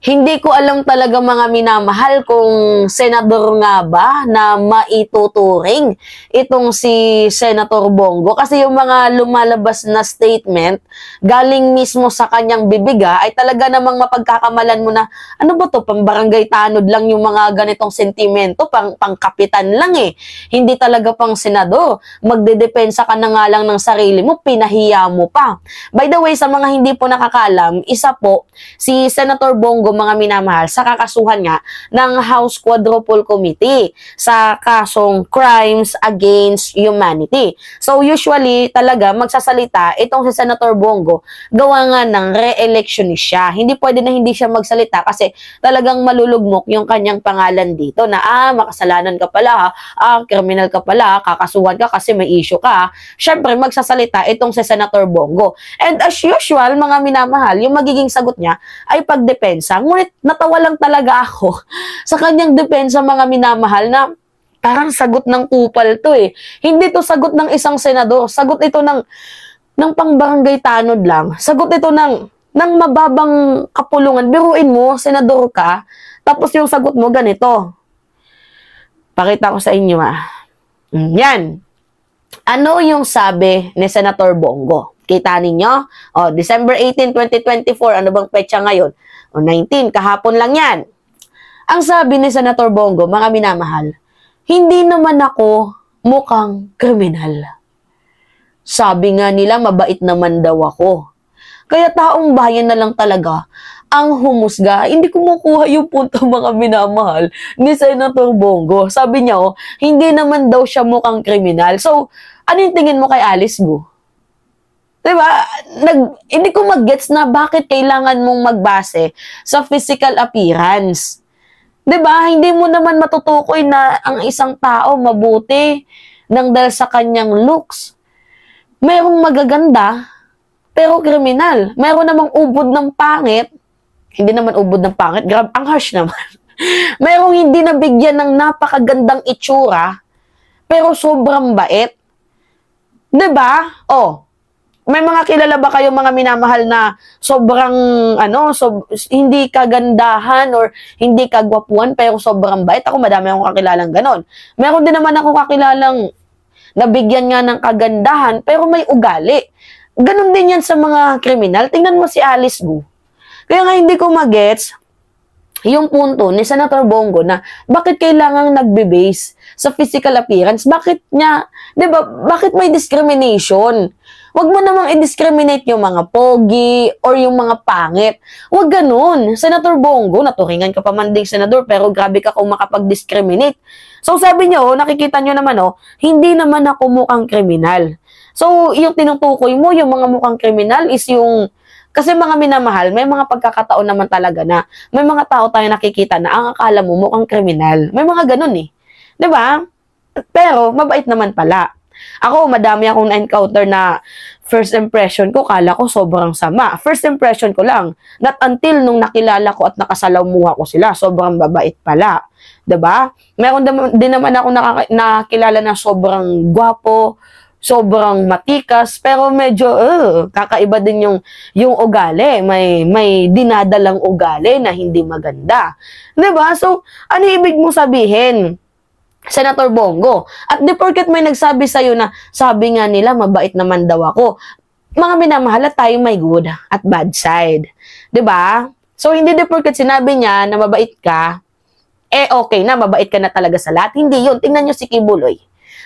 Hindi ko alam talaga mga minamahal kung senador nga ba na maituturing itong si Senator Bongo kasi yung mga lumalabas na statement galing mismo sa kanyang bibiga ay talaga namang mapagkakamalan mo na ano ba to, pang-barangay tanod lang yung mga ganitong sentimento, pang-kapitan lang eh. Hindi talaga pang senador. Magdedepensa ka na nga lang ng sarili mo, pinahiya mo pa. By the way, sa mga hindi po nakakalam, isa po si Senator Bongo mga minamahal sa kakasuhan nga ng House Quadruple Committee sa kasong Crimes Against Humanity. So usually talaga magsasalita itong si Senator Bongo gawa nga ng re-election siya. Hindi pwede na hindi siya magsalita kasi talagang malulugmok yung kanyang pangalan dito na makasalanan ka pala, criminal ka pala, kakasuhan ka kasi may issue ka. Syempre magsasalita itong si Senator Bongo. And as usual mga minamahal, yung magiging sagot niya ay pagdepensa. Ngunit natawa lang talaga ako sa kanyang depensa mga minamahal na parang sagot ng kupal to eh. Hindi to sagot ng isang senador. Sagot ito ng pang-barangay tanod lang. Sagot ito ng mababang kapulungan. Biruin mo, senador ka, tapos yung sagot mo ganito. Pakita ko sa inyo Yan. Ano yung sabi ni Senator Bongo? Kita ninyo? December 18, 2024. Ano bang petsa ngayon? 19, kahapon lang yan. Ang sabi ni Senator Bongo, mga minamahal, hindi naman ako mukhang kriminal. Sabi nga nila, mabait naman daw ako. Kaya taong bayan na lang talaga ang humusga. Hindi ko makuha yung punto mga minamahal ni Senator Bongo. Sabi niya, hindi naman daw siya mukhang kriminal. So, ano yung tingin mo kay Alice Gu? Diba? Hindi ko mag-gets na bakit kailangan mong magbase sa physical appearance. Diba? Hindi mo naman matutukoy na ang isang tao mabuti nang dahil sa kanyang looks. Merong magaganda, pero kriminal. Meron namang ubod ng pangit. Hindi naman ubod ng pangit. Grab, ang harsh naman. Merong hindi nabigyan ng napakagandang itsura, pero sobrang bait. Diba? May mga kilala ba kayo mga minamahal na sobrang hindi kagandahan or hindi kagwapuan pero sobrang bait? Ako madami akong kakilalang ganon. Meron din naman ako kakilalang nabigyan nga ng kagandahan pero may ugali. Ganon din yan sa mga kriminal. Tingnan mo si Alice Gu. Kaya nga hindi ko magets yung punto ni Senator Bongo na bakit kailangang nagbe-base sa physical appearance? Bakit niya, di ba, bakit may discrimination? Huwag mo namang i-discriminate yung mga pogi or yung mga pangit. Huwag ganun. Senator Bongo, naturingan ka pa man ding senador, pero grabe ka kung makapag-discriminate. So sabi niya, nakikita niyo naman, hindi naman ako mukhang kriminal. So yung tinutukoy mo, yung mga mukhang kriminal is yung, kasi mga minamahal, may mga pagkakataon naman talaga na may mga tao tayo nakikita na ang akala mo mukhang kriminal. May mga ganun eh. Diba? Pero mabait naman pala. Ako, madami akong na-encounter na first impression ko, kala ko sobrang sama. First impression ko lang. Not until nung nakilala ko at nakasalamuha ko sila, sobrang babait pala. Diba? Meron din naman ako nakilala na sobrang gwapo, sobrang matikas, pero medyo kakaiba din yung ugali. May dinadalang ugali na hindi maganda. Diba? So, ano ibig mo sabihin? Senator Bongo. At di porket may nagsabi sa'yo na sabi nga nila mabait naman daw ako. Mga minamahal, tayo may good at bad side. Diba? So, hindi di porket sinabi niya na mabait ka, okay na, mabait ka na talaga sa lahat. Hindi yun. Tingnan nyo si Kibuloy.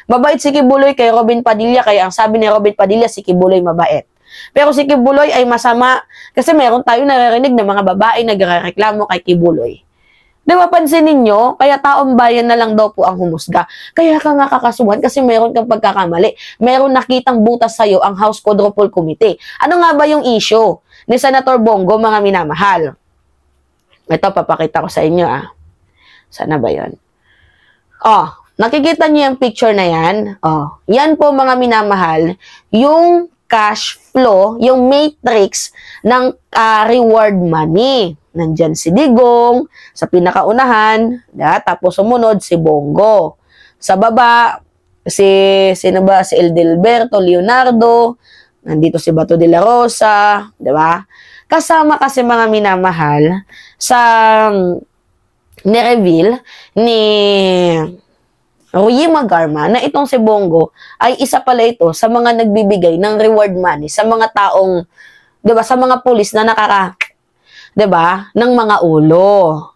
Mabait si Kibuloy kay Robin Padilla, kaya ang sabi ni Robin Padilla, si Kibuloy mabait. Pero si Kibuloy ay masama kasi meron tayo naririnig na mga babae nagrereklamo kay Kibuloy. Diba, pansinin nyo, kaya taong bayan na lang daw po ang humusga. Kaya ka nga kakasuhan kasi meron kang pagkakamali. Meron nakitang butas sa'yo ang House Quadruple Committee. Ano nga ba yung issue ni Senator Bongo, mga minamahal? Ito, papakita ko sa inyo Sana ba yun? Nakikita niyo yung picture na yan? Yan po mga minamahal, yung cash flow, yung matrix ng reward money. Nandyan si Digong, sa pinakaunahan, tapos sumunod si Bongo. Sa baba, si Edelberto Leonardo, nandito si Bato de la Rosa, di ba? Kasama kasi mga minamahal sa ni-reveal ni Ruy Magarma na itong si Bongo ay isa pala ito sa mga nagbibigay ng reward money sa mga taong, 'di ba, sa mga pulis na 'di ba, ng mga ulo.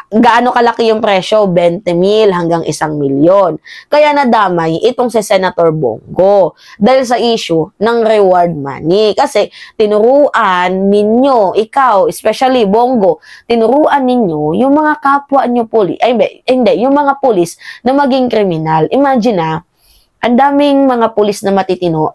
Gaano kalaki yung presyo? 20,000 hanggang 1,000,000. Kaya nadamay itong si Senator Bongo dahil sa issue ng reward money. Kasi tinuruan ninyo, ikaw, especially Bongo, tinuruan ninyo yung mga kapwa nyo pulis, yung mga pulis na maging kriminal. Imagine ang daming mga pulis na matitino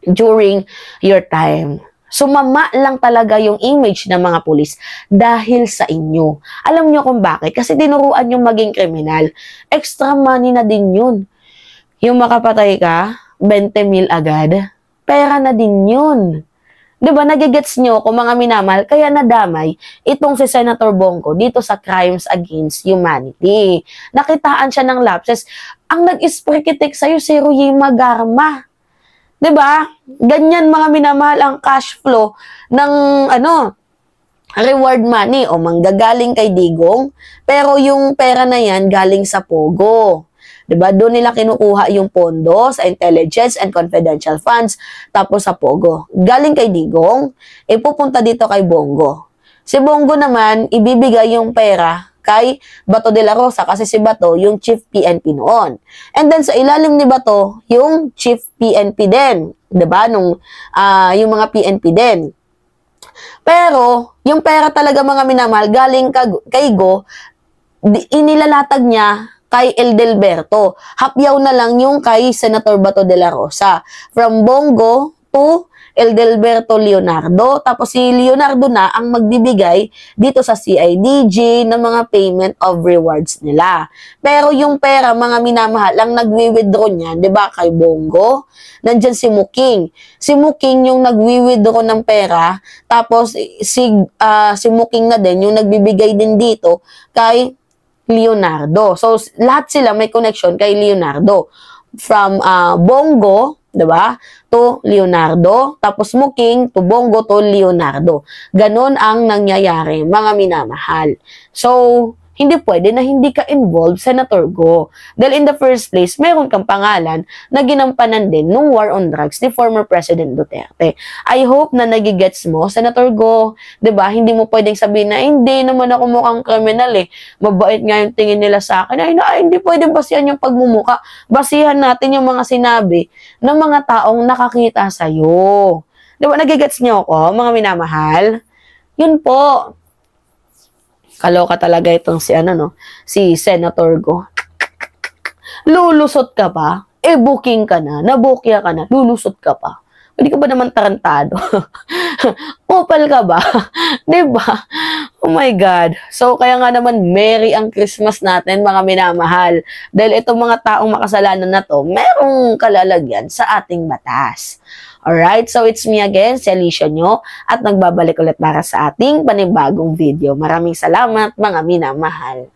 during your time. Sumama lang talaga yung image ng mga pulis dahil sa inyo. Alam nyo kung bakit? Kasi tinuruan yung maging kriminal. Extra money na din yun. Yung makapatay ka, 20,000 agad, pera na din yun. Diba, nagigets nyo kung mga minamahal, kaya nadamay itong si Senator Bongo dito sa crimes against humanity. Nakitaan siya ng lapses. Ang nag-isprikitik sa'yo si Ruy Magarma. 'Di ba? Ganyan mga minamahal ang cash flow ng reward money o manggagaling kay Digong, pero yung pera na yan galing sa Pogo. 'Di ba? Doon nila kinukuha yung pondo sa intelligence and confidential funds, tapos sa Pogo. Galing kay Digong, ipupunta dito kay Bongo. Si Bongo naman ibibigay yung pera kay Bato de la Rosa kasi si Bato yung Chief PNP noon. And then sa ilalim ni Bato, yung Chief PNP din, 'di ba? Yung mga PNP din. Pero yung pera talaga mga minamahal galing kay Go, inilalatag niya kay Eldelberto. Hapyaw na lang yung kay Senator Bato de la Rosa. From Bongo to Eldelberto Leonardo, tapos si Leonardo na ang magbibigay dito sa CIDG ng mga payment of rewards nila. Pero yung pera, mga minamahal, ang nagwi-withdraw niya, 'di ba, kay Bongo, nandiyan si Muking. Si Muking yung nagwi-withdraw ng pera, tapos si Muking na din yung nagbibigay din dito kay Leonardo. So lahat sila may connection kay Leonardo. From Bongo, 'di ba, to Leonardo, tapos Muking to Bongo to Leonardo. Ganon ang nangyayari, mga minamahal. So, hindi pwede na hindi ka involved, Senator Go. Dahil in the first place, meron kang pangalan na ginampanan din nung war on drugs ni former President Duterte. I hope na nagigets mo, Senator Go. 'Di ba? Hindi mo pwedeng sabihin na hindi naman ako mukhang kriminal eh. Mabait nga yung tingin nila sa akin. Ay, hindi pwedeng basihan yung pagmumuka. Basihan natin yung mga sinabi ng mga taong nakakita sa'yo. 'Di ba? Nagigets niyo ako, mga minamahal? Yun po. Kaloka talaga itong si Senator Go. Lulusot ka pa? Booking ka na, nabukya ka na, lulusot ka pa. Hindi ka ba naman tarantado? Upal ka ba? Diba? Oh my God. So, kaya nga naman, merry ang Christmas natin, mga minamahal. Dahil itong mga taong makasalanan na to, merong kalalagyan sa ating batas. Alright, so it's me again, si Alicia nyo, at nagbabalik ulit para sa ating panibagong video. Maraming salamat, mga minamahal.